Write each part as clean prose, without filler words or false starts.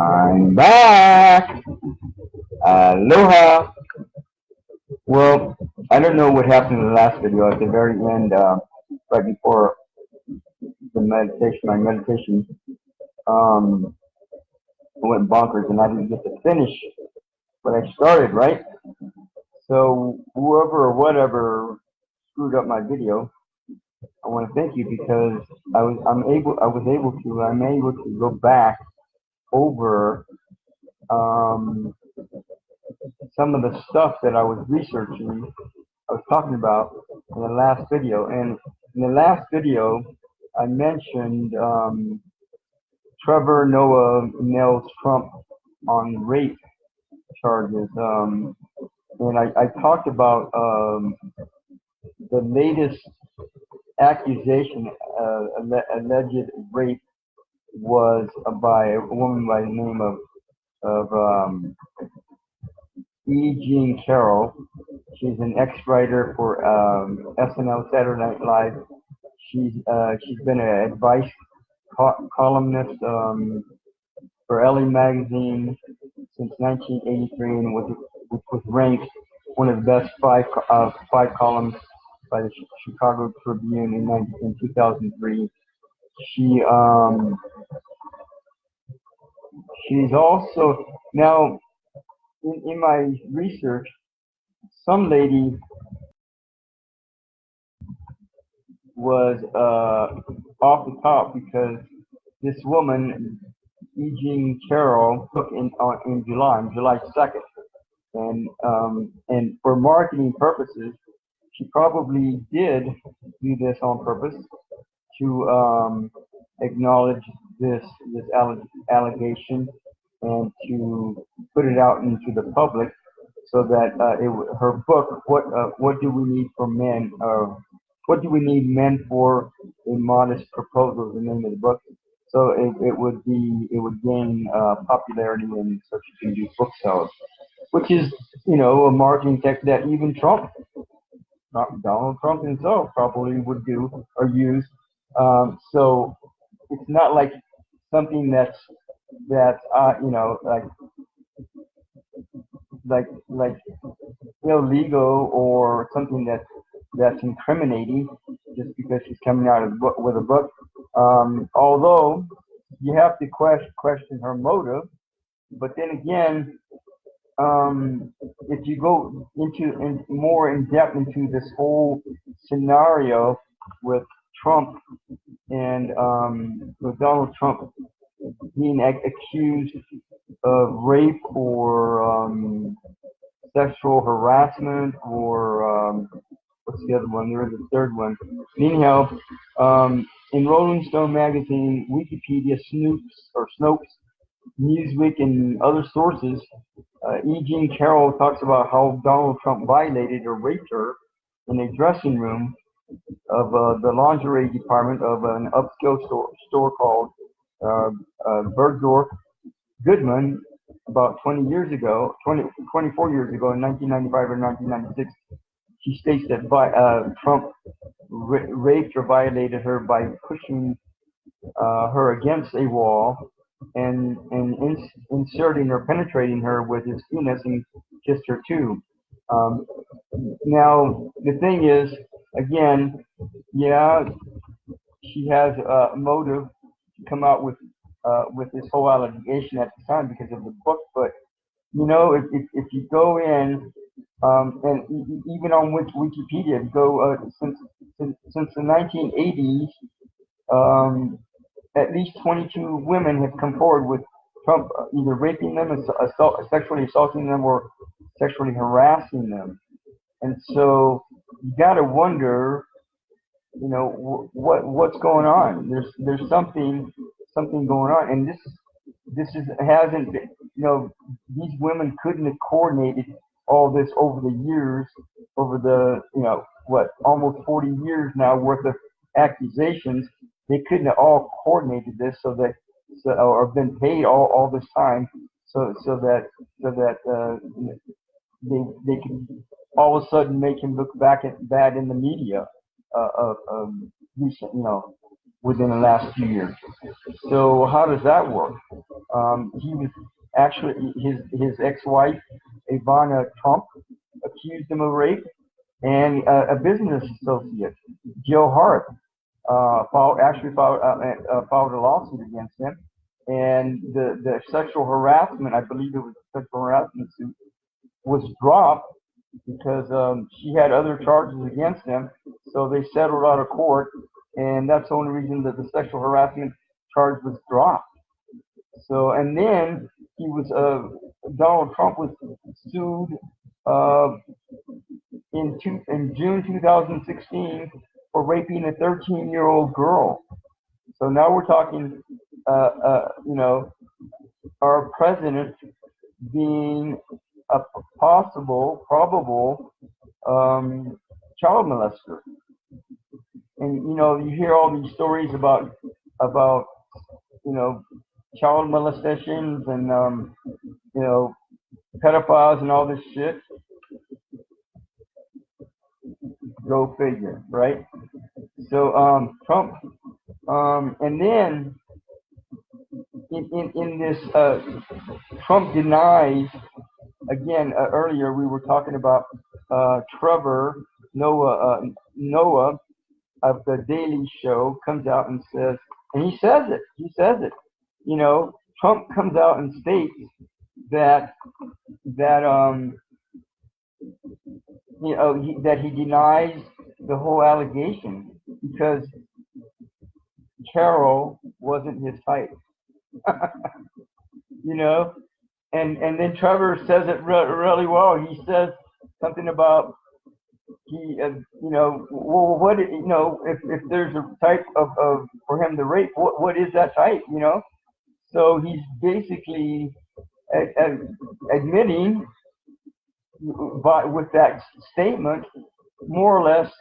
I'm back. Aloha. Well, I don't know what happened in the last video. At the very end, right before my meditation, um, went bonkers, and I didn't get to finish what I started. Right. So whoever or whatever screwed up my video, I want to thank you because I'm able to go back over um, some of the stuff that I was researching, I was talking about in the last video. And in the last video, I mentioned Trevor Noah nails Trump on rape charges. And I talked about the latest accusation, alleged rape, was by a woman by the name of E. Jean Carroll. She's an ex-writer for SNL, Saturday Night Live. She's been an advice columnist for LA Magazine since 1983, and which was ranked one of the best five columns by the Chicago Tribune in 2003. She's also now in my research. Some lady was off the top because this woman, Eugene Carroll, took in July 2nd, and for marketing purposes, she probably did do this on purpose to acknowledge this allegation and to put it out into the public so that her book, what do we need for men? What do we need men for? A modest proposal is the name of the book. So it would gain popularity, and so she can do book sales, which is a marketing tech that even Donald Trump himself probably would do or use. So it's not like something that's like illegal or something that's incriminating just because she's coming out with a book. Although you have to question her motive, but then again, if you go more in depth into this whole scenario with Trump and with Donald Trump being accused of rape or sexual harassment or what's the other one? There is a third one. Anyhow, in Rolling Stone magazine, Wikipedia, Snopes, Newsweek, and other sources, E. Jean Carroll talks about how Donald Trump violated or raped her in a dressing room of the lingerie department of an upscale store called Bergdorf Goodman about 24 years ago, in 1995 or 1996. She states that Trump raped or violated her by pushing her against a wall and inserting or penetrating her with his penis and kissed her too. Now the thing is, again, yeah, she has a motive to come out with this whole allegation at the time because of the book. But if you go in and even on Wikipedia, go since the 1980s, at least 22 women have come forward with Trump either raping them, sexually assaulting them, or sexually harassing them. And so you got to wonder, what's going on. There's something going on, and this hasn't been, these women couldn't have coordinated all this over the years, over the almost 40 years now worth of accusations. They couldn't have all coordinated this or been paid all this time so that they can all of a sudden make him look bad in the media recent, within the last few years. So how does that work? He was actually his ex-wife Ivana Trump accused him of rape, and a business associate, Jill Hart, filed a lawsuit against him. And the sexual harassment, I believe it was a sexual harassment suit, was dropped because she had other charges against him. So they settled out of court, and that's the only reason that the sexual harassment charge was dropped. So, and then Donald Trump was sued uh, in June 2016 for raping a 13-year-old girl. So now we're talking, our president being a probable child molester. And you hear all these stories about child molestations and pedophiles and all this shit. Go figure, right? So Trump, and then in this, Trump denies again. Earlier we were talking about Trevor Noah of the Daily Show comes out and says, and he says it. Trump comes out and states that that he denies the whole allegation because Carol wasn't his type. And then Trevor says it really well. He says something about well, what if there's a type of for him to rape, what is that type? So he's basically admitting with that statement, more or less,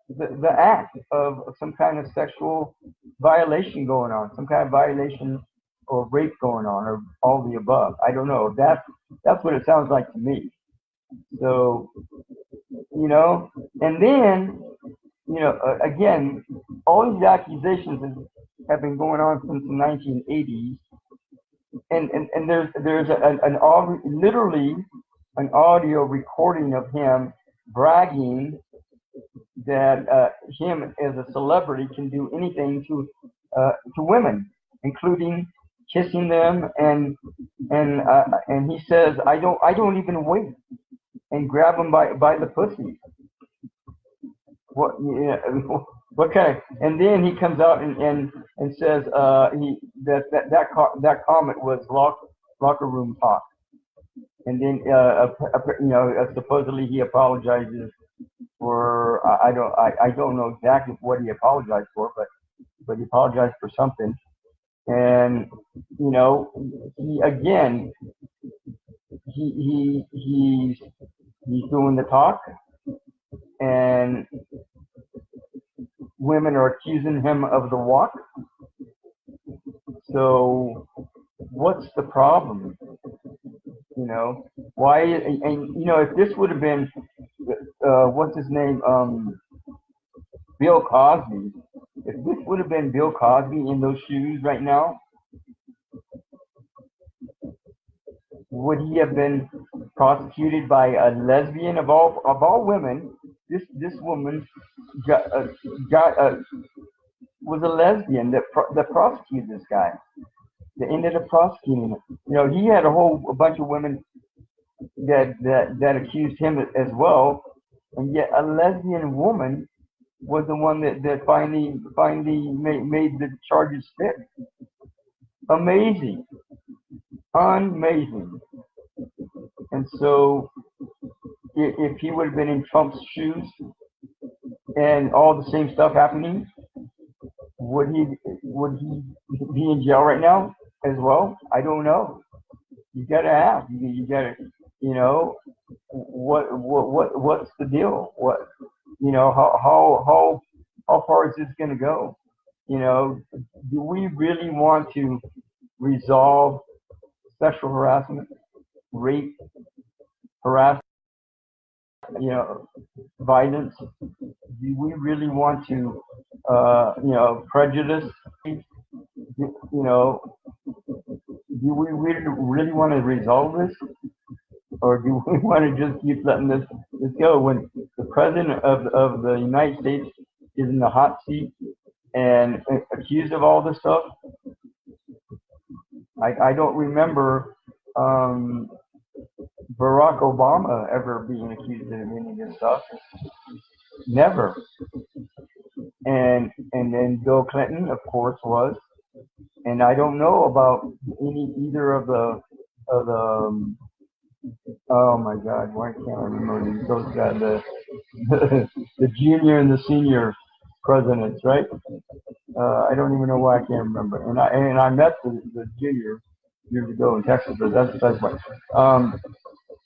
the act of some kind of sexual violation going on, some kind of violation or rape going on, or all the above. I don't know. That's what it sounds like to me. So, and then, again, all these accusations have been going on since the 1980s, and there's literally an audio recording of him bragging that him as a celebrity can do anything to women, including kissing them, and he says, I don't even wait and grab them by the pussy. What kind of, and then he comes out and says that comment was locker room talk. And then supposedly he apologizes for I don't know exactly what he apologized for, but he apologized for something. And he's doing the talk, and women are accusing him of the walk. So what's the problem? Why? And if this would have been what's his name, Bill Cosby. If this would have been Bill Cosby in those shoes right now, would he have been prosecuted by a lesbian of all women? This woman was a lesbian that prosecuted this guy. They ended up prosecuting him. He had a bunch of women that accused him as well, and yet a lesbian woman was the one that finally made the charges stick. Amazing. And so if he would have been in Trump's shoes and all the same stuff happening, would he be in jail right now as well? I don't know. You gotta what's the deal? How far is this gonna go? Do we really want to resolve sexual harassment, rape, harassment, violence? Do we really want to, prejudice, do we really want to resolve this, or do we want to just keep letting this go when the president of the United States is in the hot seat and accused of all this stuff? I don't remember Barack Obama ever being accused of any of this stuff. Never. And then Bill Clinton, of course, was. And I don't know about either of the oh my God, why can't I remember those guys, the junior and the senior presidents, right? I don't even know why I can't remember. And I met the junior years ago in Texas, but that's why.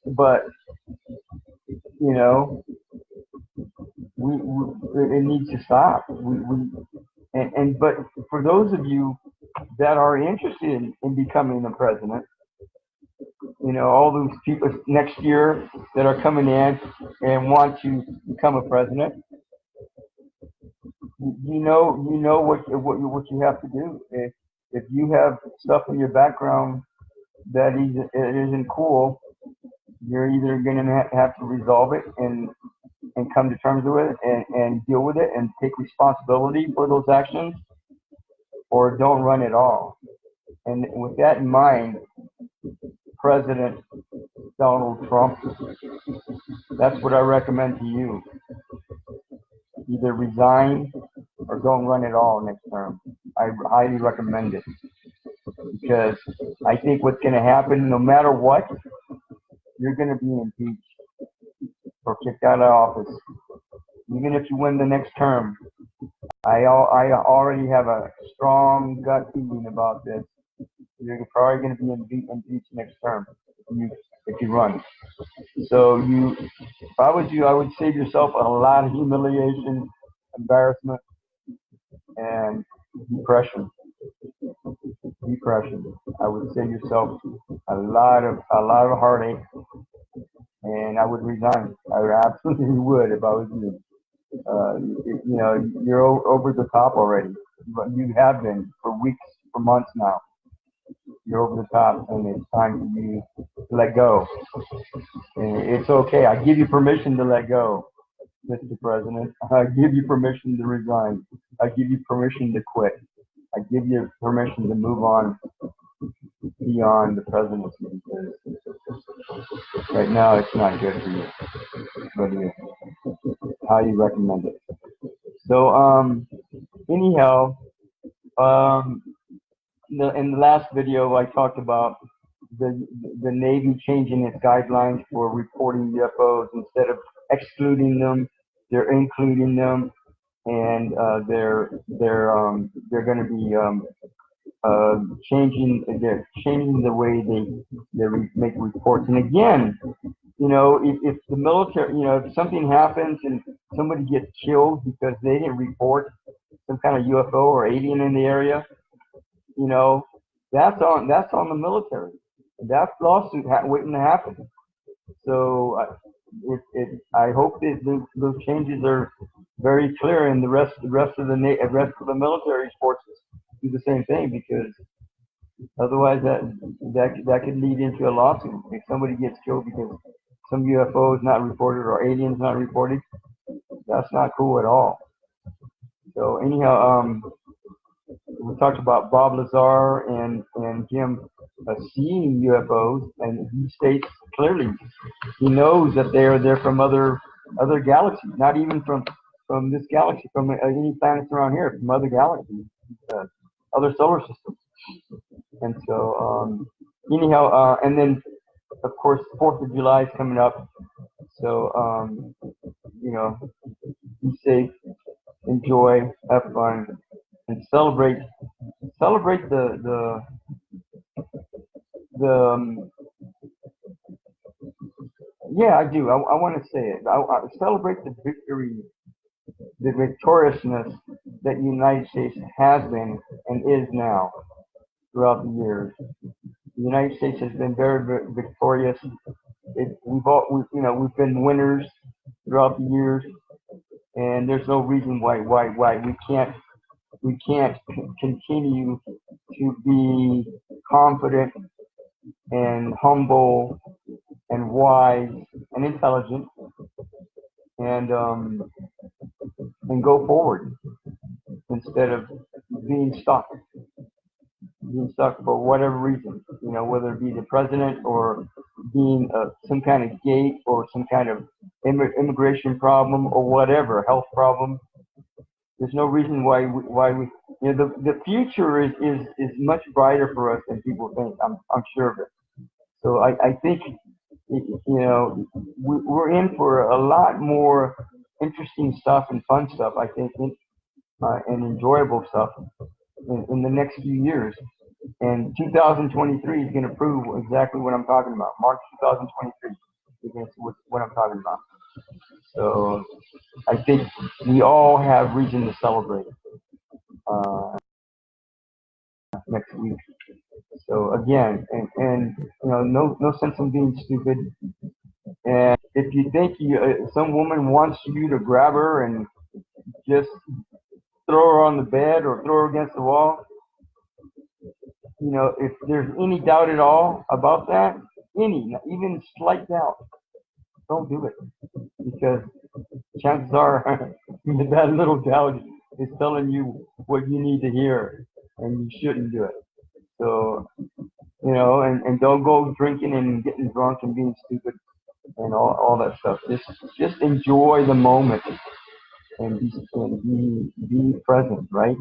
But you know, it needs to stop. But for those of you that are interested in becoming the president, you know, all those people next year that are coming in and want to become a president, you know what you have to do. If you have stuff in your background that isn't cool, you're either going to have to resolve it and come to terms with it and deal with it and take responsibility for those actions, or don't run at all. And with that in mind, President Donald Trump, that's what I recommend to you. Either resign or don't run at all next term. I highly recommend it, because I think what's going to happen, no matter what, you're going to be impeached or kicked out of office. Even if you win the next term, I already have a strong gut feeling about this. You're probably going to be impeached next term if you run. So if I was you, I would save yourself a lot of humiliation, embarrassment, and depression. I would save yourself a lot of heartache, and I would resign. I absolutely would if I was you. You know, you're over the top already. You have been for weeks, for months now. You're over the top, and it's time for you to let go. And it's okay. I give you permission to let go, Mr. President. I give you permission to resign. I give you permission to quit. I give you permission to move on beyond the presidency, because right now it's not good for you. But I highly recommend it. So anyhow, in the last video I talked about the Navy changing its guidelines for reporting UFOs. Instead of excluding them, they're including them, and they're going to be changing the way they make reports. And again, you know, if the military, you know, if something happens and somebody gets killed because they didn't report some kind of UFO or alien in the area, you know, that's on the military. That lawsuit wouldn't happen. So I hope that those changes are very clear, and the rest of the military forces do the same thing, because otherwise that could lead into a lawsuit. If somebody gets killed because some UFO is not reported or aliens not reported, that's not cool at all. So anyhow, we talked about Bob Lazar and him seeing UFOs, and he states clearly he knows that they're from other galaxies, not even from this galaxy, from any planets around here, from other galaxies, other solar systems. And so anyhow, and then of course 4th of July is coming up, so you know, be safe, enjoy, have fun, and celebrate the yeah, I do. I want to say it. I celebrate the victory, the victoriousness that the United States has been and is now throughout the years. The United States has been very, very victorious. We've been winners throughout the years, and there's no reason why we can't continue to be confident and humble and wise and intelligent, and go forward instead of being stuck. Being stuck for whatever reason, whether it be the president or being some kind of gate or some kind of immigration problem or whatever, health problem. There's no reason why we the future is much brighter for us than people think. I'm sure of it. So I think we're in for a lot more interesting stuff and fun stuff. I think and enjoyable stuff in the next few years. And 2023 is going to prove exactly what I'm talking about. March 2023 is going to see what I'm talking about. So I think we all have reason to celebrate next week. So again, and no sense in being stupid. And if you think some woman wants you to grab her and just throw her on the bed or throw her against the wall, if there's any doubt at all about that, even slight doubt, don't do it. Because chances are that little doubt is telling you what you need to hear, and you shouldn't do it. So, and don't go drinking and getting drunk and being stupid and all that stuff. Just enjoy the moment and be present, right?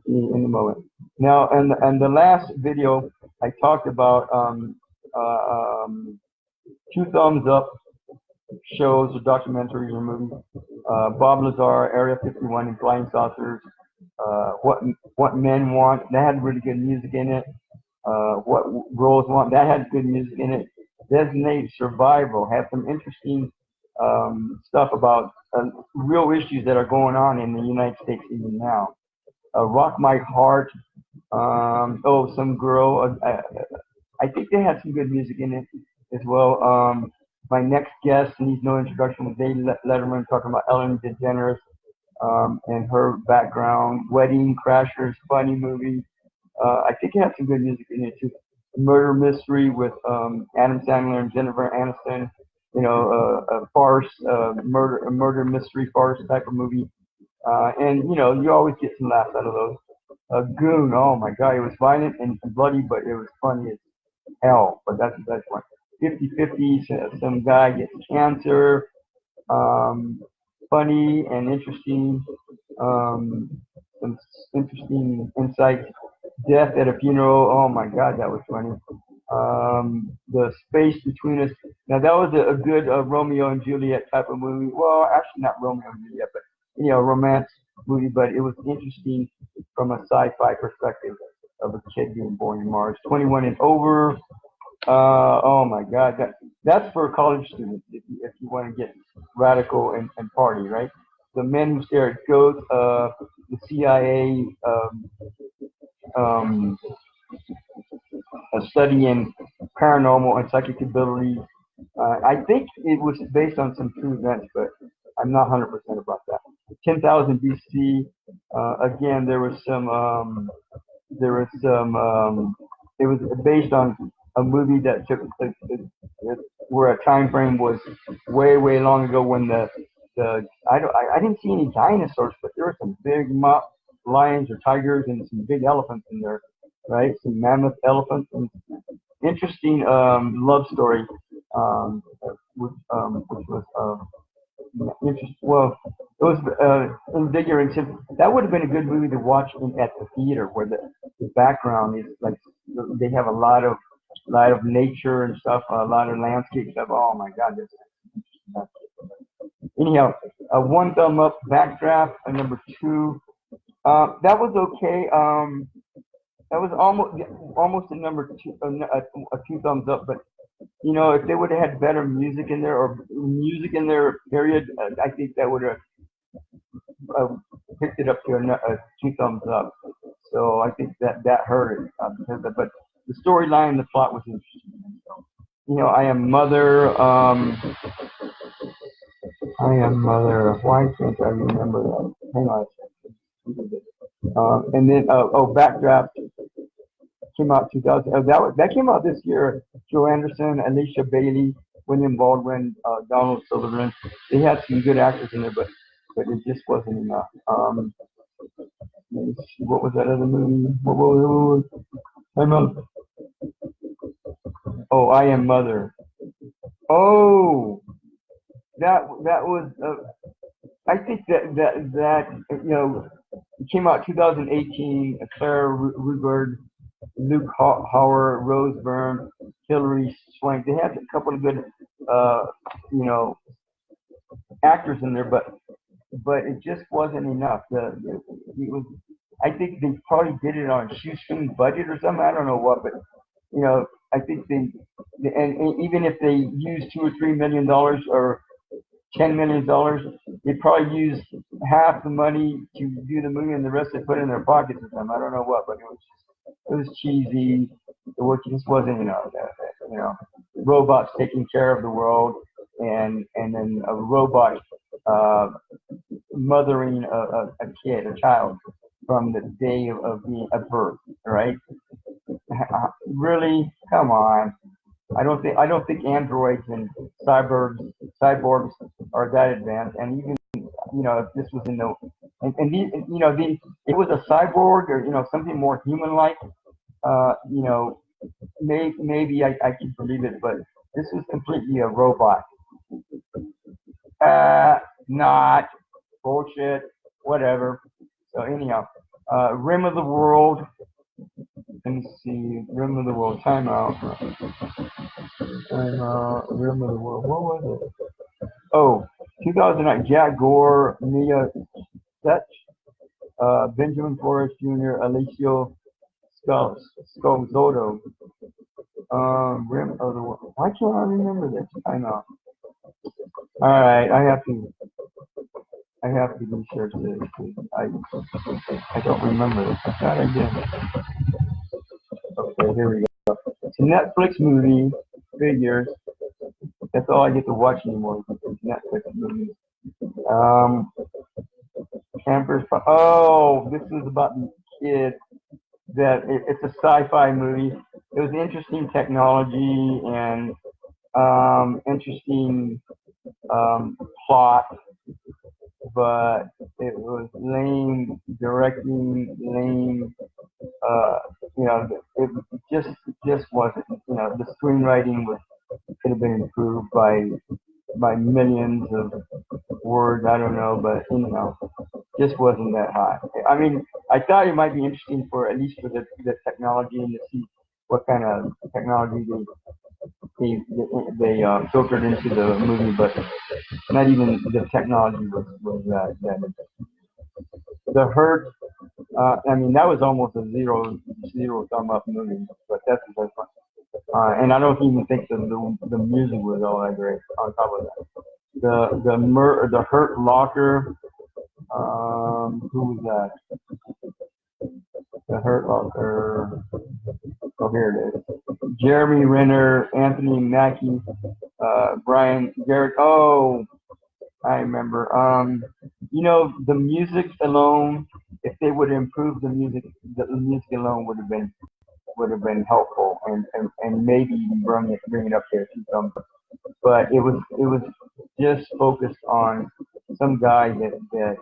In the moment. Now, and the last video I talked about 2 thumbs up shows or documentaries or movies. Bob Lazar, Area 51 and Flying Saucers. What Men Want, that had really good music in it. What Girls Want, that had good music in it. Designated Survival had some interesting stuff about real issues that are going on in the United States even now. Rock My Heart. Some girl. I think they had some good music in it as well. My next guest needs no introduction was David Letteman, talking about Ellen DeGeneres and her background. Wedding Crashers, funny movie. I think it had some good music in it too. Murder Mystery with Adam Sandler and Jennifer Aniston. A farce, a murder mystery farce type of movie. And you always get some laughs out of those. Goon, oh my God, it was violent and bloody, but it was funny as hell. But that's the best one. 50-50, some guy gets cancer. Funny and interesting. Some interesting insights. Death at a Funeral, oh my God, that was funny. The Space Between Us. Now that was a good Romeo and Juliet type of movie. Well, actually not Romeo and Juliet, but romance movie. But it was interesting from a sci-fi perspective of a kid being born in Mars. 21 and Over. Oh my God, that's for college students if you want to get radical and party, right? The Men Who Stare at Ghosts. The CIA. A study in paranormal and psychic abilities. I think it was based on some true events, but I'm not 100% about that. 10,000 BC. Again, there was some. It was based on a movie that took place where a time frame was way long ago when I didn't see any dinosaurs, but there were some big lions or tigers and some big elephants in there, right? Some mammoth elephants. And interesting love story, which was interesting. Well, it was invigorating. That would have been a good movie to watch at the theater, where the background is like they have a lot of nature and stuff, a lot of landscape stuff. Oh my God, that's interesting. Anyhow, 1 thumb up. Backdraft, number 2. That was okay. That was almost a number 2, a 2 thumbs up. But if they would have had better music in there or music in there, period, I think that would have picked it up to a 2 thumbs up. So I think that hurt it because but the storyline, the plot was interesting. I Am Mother. Why can't I remember that? Hang on a second. And then Backdraft. came out 2000. That came out this year. Joe Anderson, Alicia Bailey, William Baldwin, Donald Sutherland. They had some good actors in there, but it just wasn't enough. Let me see, what was that other movie? Oh, I Am Mother. Oh, that was. I think that it came out 2018. Clara Rugard, Luke Howard, Rose Byrne, Hilary Swank. They had a couple of good, actors in there, but it just wasn't enough. It was. I think they probably did it on a shoestring budget or something. I don't know what, but I think and even if they used $2 or $3 million or $10 million, they probably used half the money to do the movie and the rest they put in their pockets or something. I don't know what, but it was cheesy. It just wasn't, robots taking care of the world, and then a robot mothering a child from the day of birth, right? Really, come on. I don't think androids and cyborgs are that advanced. And even if this was in the it was a cyborg or something more human-like, maybe I could believe it, but this was completely a robot. Not bullshit, whatever. So anyhow, Rim of the World. Let me see, Rim of the World. Time out. Rim of the World. What was it? Oh, 2009. Jack Gore, Mia Sutch, Benjamin Forrest Jr., Alicia Scozzotto. Rim of the World. Why can't I remember this? Time out. All right, I have to research this. I don't remember this. I thought I did. Okay, here we go. It's a Netflix movie. Figures. That's all I get to watch anymore. Netflix movies. Campers. Oh, this is about the kid that it's a sci-fi movie. It was interesting technology and interesting plot, but it was lame directing, lame. It just wasn't. The screenwriting could have been improved by millions of words. I don't know, but just wasn't that high. I mean, I thought it might be interesting for at least for the technology and to see what kind of technology they filtered into the movie, but not even the technology was that interesting. The Hurt. I mean, that was almost a zero thumb up movie, but that's fun. And I don't even think the music was all that great. On top of that, the Hurt Locker. Who was that? The Hurt Locker. Oh, here it is. Jeremy Renner, Anthony Mackie, Brian Garrett. Oh, I remember. The music alone. If they would improve the music alone would have been helpful, and maybe even bring it up there to some. But it was just focused on some guy that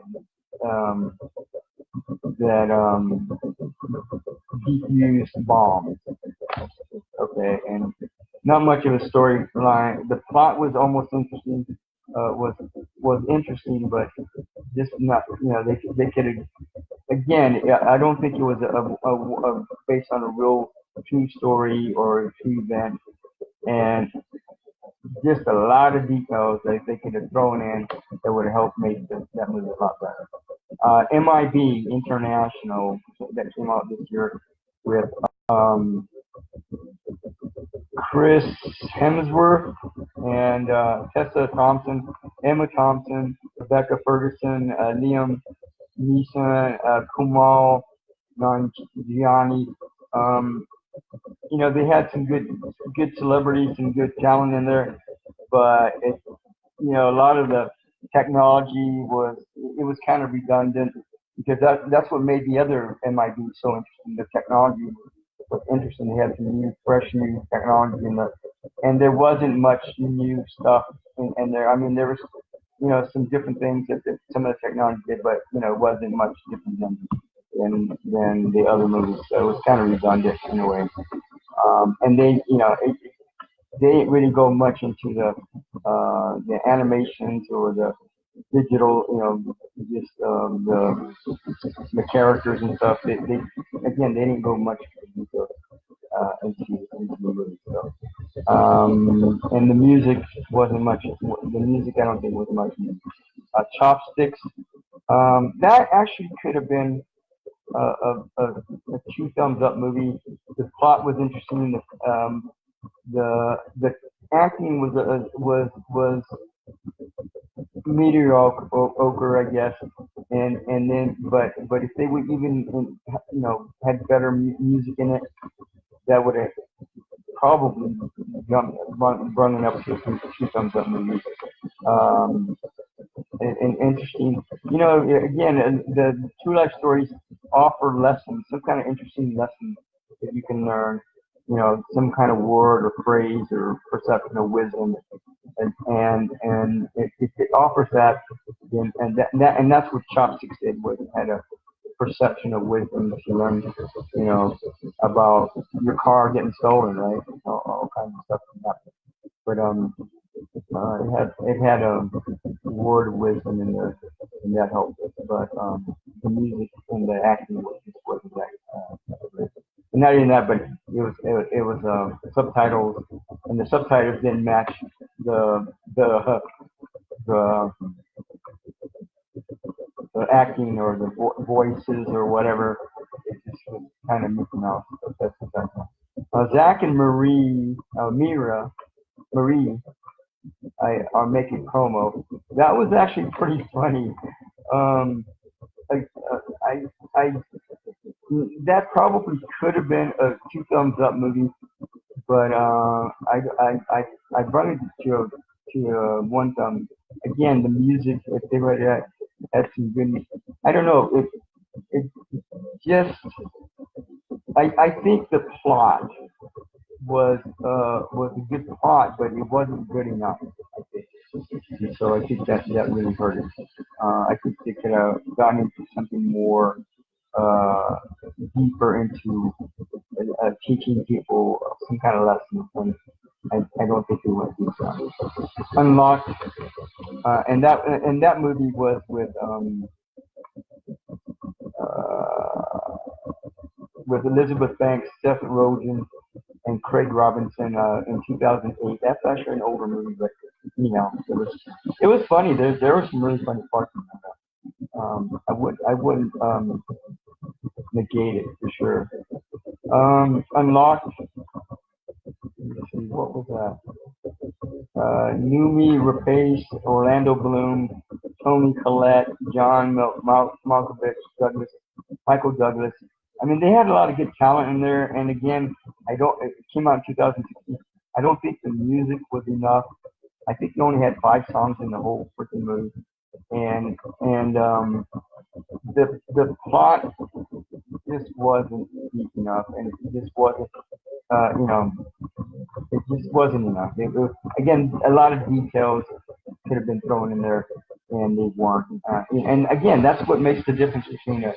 defused bombs. Okay, and not much of a storyline. The plot was almost interesting. Was interesting, but just not. They could have. Again, I don't think it was a based on a real true story or a true event, and just a lot of details that they could have thrown in that would have helped make that movie a lot better. MIB International that came out this year with Chris Hemsworth and Tessa Thompson, Emma Thompson, Rebecca Ferguson, Liam Neeson, Kumail Nanjiani. They had some good celebrities and good talent in there, but a lot of the technology was kind of redundant because that's what made the other MIB so interesting. The technology was interesting. They had some new, fresh new technology and there wasn't much new stuff in there. I mean, there was, some different things that some of the technology did, but it wasn't much different than the other movies. So it was kind of redundant in a way. And they didn't really go much into the animations or the digital, just the characters and stuff. They again, they didn't go much into into the movie. So, and the music wasn't much. The music, I don't think, was much. Chopsticks. That actually could have been a two thumbs up movie. The plot was interesting. The acting was mediocre, I guess. And then, but if they would even, had better music in it, that would have probably brought it up to a two thumbs up movie. And interesting, again, the true life stories offer lessons, some kind of interesting lesson that you can learn, some kind of word or phrase or perception of wisdom, and if it offers that, then and that's what Chopsticks did, was it had a perception of wisdom to learn, about your car getting stolen, right? All kinds of stuff from that. But it had a word of wisdom in there, and that helped it. But the music and the acting wasn't that great. And not even that, but it was subtitles, and the subtitles didn't match the the, the acting or the voices or whatever. It just was kind of missing out. So that's Zack and Miri, are making promo. That was actually pretty funny. Um, I, I, that probably could have been a two thumbs up movie, but I brought it to one thumb. Again, the music, if they were had some good. I don't know. It just. I think the plot was a good plot, but it wasn't good enough. I think. And so I think that really hurt it. I think they could have gone into something more uh, deeper into teaching people some kind of lesson. And I don't think they went through that. Unlocked, and that movie was uh, with Elizabeth Banks, Seth Rogen, and Craig Robinson in 2008. That's actually an older movie, but it was funny. There were some really funny parts in that. I wouldn't negate it for sure. Unlocked. Let's see, what was that? Numi Rapace, Orlando Bloom, Tony Collette, John Malkovich, Michael Douglas. I mean, they had a lot of good talent in there. And again, it came out in 2016. I don't think the music was enough. I think they only had 5 songs in the whole freaking movie. And the plot just wasn't deep enough, and it just wasn't, you know, it just wasn't enough. Again, a lot of details could have been thrown in there, and they weren't. And again, that's what makes the difference between a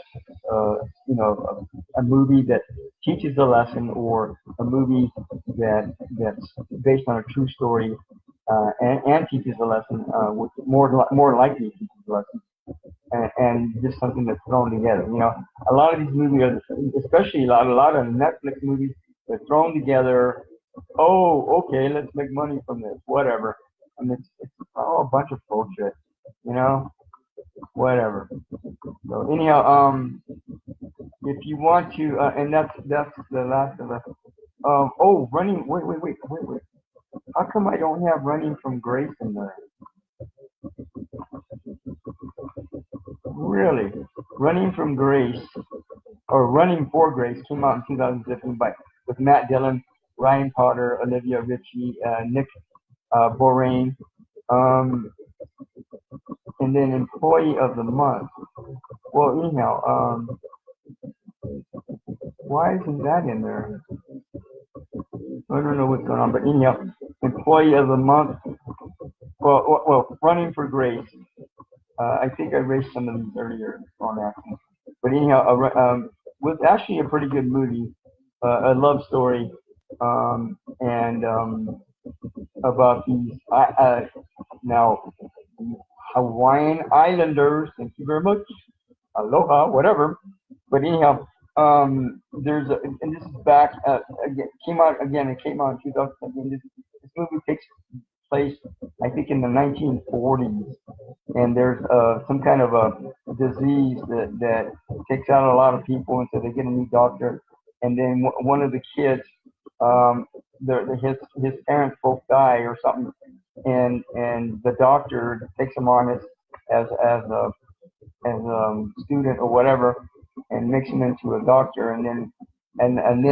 movie that teaches a lesson or a movie that's based on a true story and teaches a lesson, which more likely teaches a lesson. And just something that's thrown together. A lot of these movies, especially a lot of Netflix movies, they're thrown together. Oh, okay, let's make money from this, whatever. I mean, it's all a bunch of bullshit, whatever. So anyhow, if you want to, and that's the last of us. Oh, running. Wait. How come I don't have Running from Grace in there? Really? Running from Grace, or Running for Grace, came out in 2015 with Matt Dillon, Ryan Potter, Olivia Ritchie, Nick Borain, and then Employee of the Month. Well, anyhow, Why isn't that in there? I don't know what's going on, but anyhow, employee of the month. Well, running for grace. I think I raised some of these earlier on acting, but anyhow, was actually a pretty good movie, a love story, and about these now Hawaiian Islanders. Thank you very much. Aloha, whatever. But anyhow, there's a, and this is back again. It came out in 2017. This movie takes place, I think, in the 1940s, and there's some kind of a disease that takes out a lot of people, and so they get a new doctor, and then one of the kids, his parents both die or something, and the doctor takes him on as a student or whatever, and makes him into a doctor, and then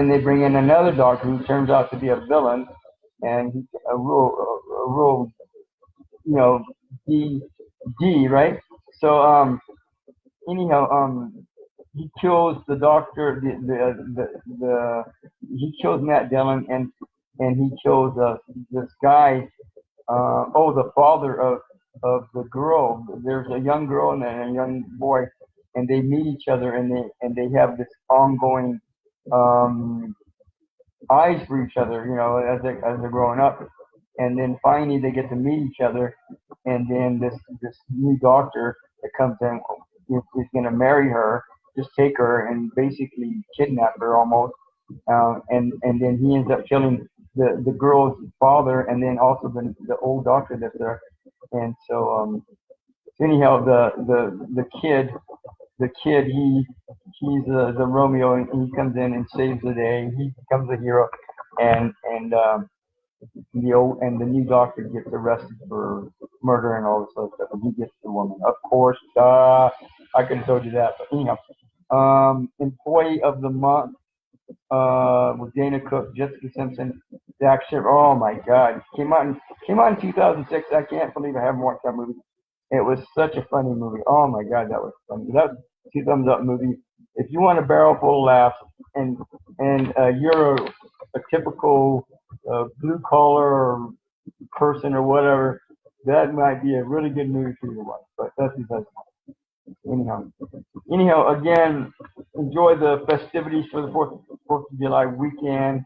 they bring in another doctor who turns out to be a villain, and he's a real D, right? So anyhow, he kills the doctor, he kills Matt Dillon, and he kills this guy, the father of the girl. There's a young girl and a young boy, and they meet each other, and they have this ongoing eyes for each other, as they're growing up, and then finally they get to meet each other, and then this new doctor that comes in is going to marry her, just take her and basically kidnap her almost, and then he ends up killing the girl's father, and then also the old doctor that's there, and so anyhow, the kid he's the Romeo, and he comes in and saves the day. He becomes a hero, and the new doctor gets arrested for murder and all this other stuff, and he gets the woman. Of course, I could have told you that, but anyhow, employee of the month with Dana Cook, Jessica Simpson, Zack. Oh my God, came out in 2006. I can't believe I haven't watched that movie. It was such a funny movie. Oh my God, that was funny. That was a 2 thumbs up movie. If you want a barrel full of laughs, and you're a typical blue collar person or whatever, that might be a really good movie for you to watch. But that's because anyhow, again, enjoy the festivities for the 4th of July weekend.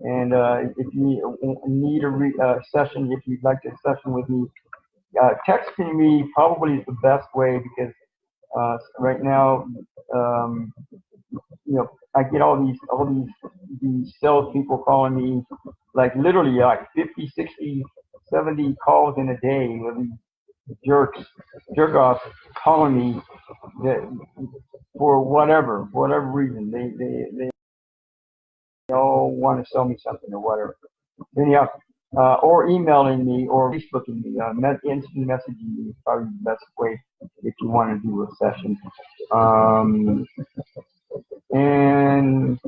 And if you need a session, if you'd like to session with me, texting me probably is the best way, because right now, I get all these sales people calling me, like literally like 50, 60, 70 calls in a day with these jerk offs calling me that for whatever reason they all want to sell me something or whatever. Anyhow, or emailing me or Facebooking me, instant messaging me is probably the best way if you want to do a session. And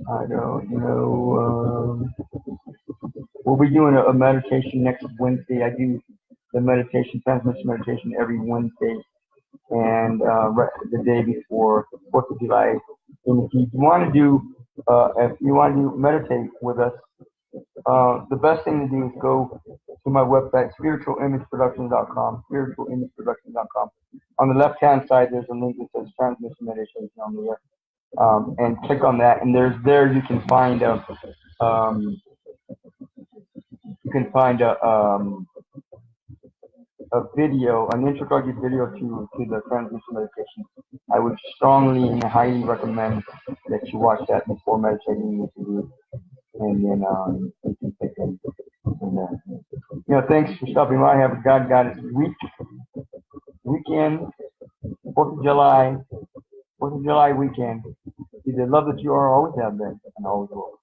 I don't know. We'll be doing a meditation next Wednesday. I do the transmission meditation every Wednesday, and the day before 4th of July. And if you want to meditate with us, the best thing to do is go to my website, spiritualimageproductions.com, spiritualimageproductions.com. On the left-hand side, there's a link that says transmission meditation on there, and click on that, and there you can find a video, an introductory video to the transmission meditation. I would strongly and highly recommend that you watch that before meditating with the group, and then you can take it from there. Thanks for stopping by. Have a God Goddess weekend, 4th of July weekend. Be the love that you are, always have been, and always will.